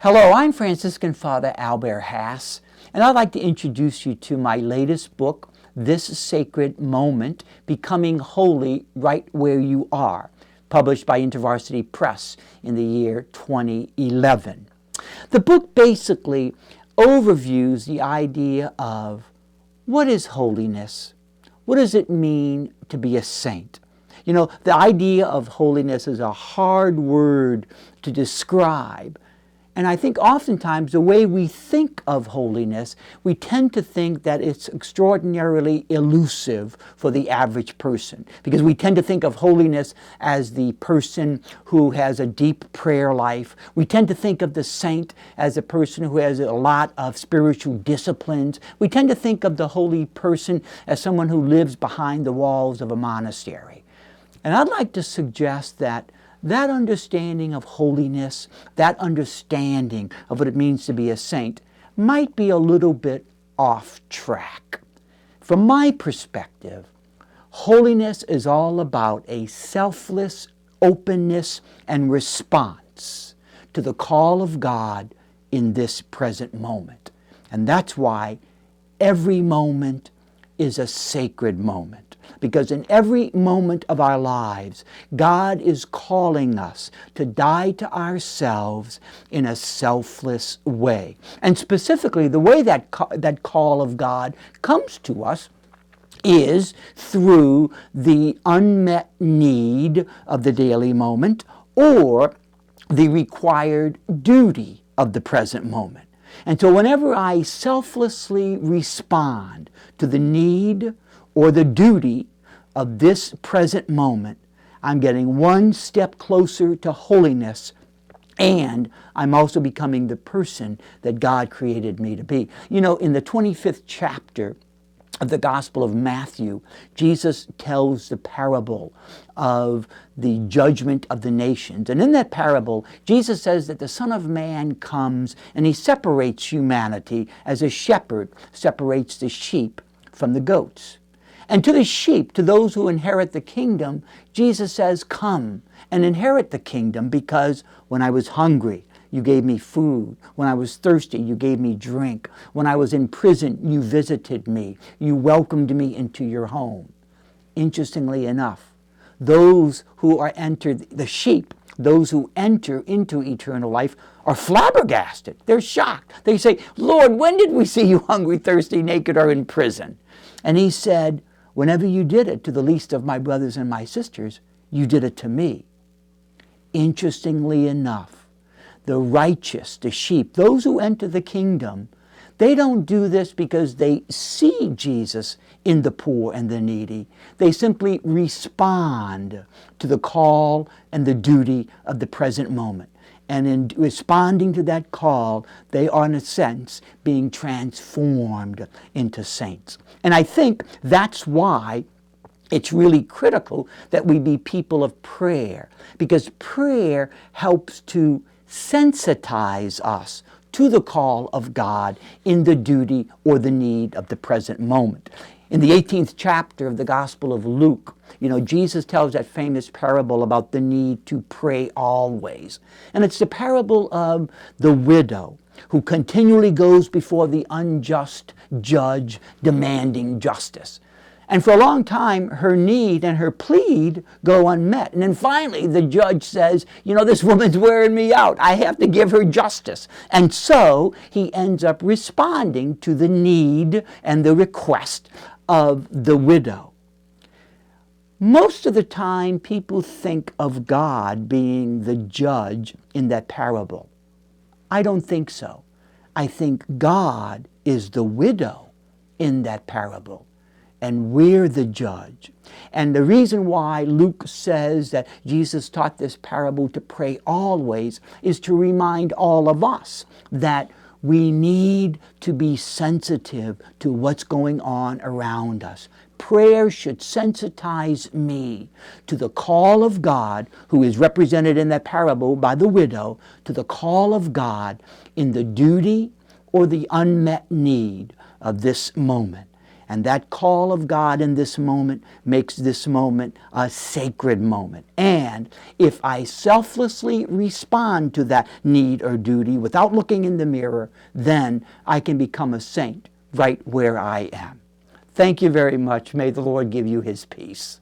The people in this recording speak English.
Hello, I'm Franciscan Father Albert Haase, and I'd like to introduce you to my latest book, This Sacred Moment, Becoming Holy Right Where You Are, published by InterVarsity Press in the year 2011. The book basically overviews the idea of what is holiness? What does it mean to be a saint? You know, the idea of holiness is a hard word to describe. And I think oftentimes the way we think of holiness, we tend to think that it's extraordinarily elusive for the average person. Because we tend to think of holiness as the person who has a deep prayer life. We tend to think of the saint as a person who has a lot of spiritual disciplines. We tend to think of the holy person as someone who lives behind the walls of a monastery. And I'd like to suggest that understanding of holiness, that understanding of what it means to be a saint, might be a little bit off track. From my perspective, holiness is all about a selfless openness and response to the call of God in this present moment. And that's why every moment is a sacred moment. Because in every moment of our lives, God is calling us to die to ourselves in a selfless way. And specifically, the way that call of God comes to us is through the unmet need of the daily moment or the required duty of the present moment. And so whenever I selflessly respond to the need or the duty of this present moment, I'm getting one step closer to holiness, and I'm also becoming the person that God created me to be. You know, in the 25th chapter of the Gospel of Matthew, Jesus tells the parable of the judgment of the nations. And in that parable, Jesus says that the Son of Man comes and he separates humanity as a shepherd separates the sheep from the goats. And to the sheep, to those who inherit the kingdom, Jesus says, come and inherit the kingdom, because when I was hungry, you gave me food. When I was thirsty, you gave me drink. When I was in prison, you visited me. You welcomed me into your home. Interestingly enough, those who are entered, the sheep, those who enter into eternal life are flabbergasted. They're shocked. They say, Lord, when did we see you hungry, thirsty, naked, or in prison? And he said, whenever you did it to the least of my brothers and my sisters, you did it to me. Interestingly enough, the righteous, the sheep, those who enter the kingdom, they don't do this because they see Jesus in the poor and the needy. They simply respond to the call and the duty of the present moment. And in responding to that call, they are, in a sense, being transformed into saints. And I think that's why it's really critical that we be people of prayer, because prayer helps to sensitize us to the call of God in the duty or the need of the present moment. In the 18th chapter of the Gospel of Luke, you know, Jesus tells that famous parable about the need to pray always. And it's the parable of the widow who continually goes before the unjust judge demanding justice. And for a long time, her need and her plead go unmet. And then finally, the judge says, you know, this woman's wearing me out. I have to give her justice. And so he ends up responding to the need and the request of the widow. Most of the time, people think of God being the judge in that parable. I don't think so. I think God is the widow in that parable, and we're the judge. And the reason why Luke says that Jesus taught this parable to pray always is to remind all of us that we need to be sensitive to what's going on around us. Prayer should sensitize me to the call of God, who is represented in that parable by the widow, to the call of God in the duty or the unmet need of this moment. And that call of God in this moment makes this moment a sacred moment. And if I selflessly respond to that need or duty without looking in the mirror, then I can become a saint right where I am. Thank you very much. May the Lord give you His peace.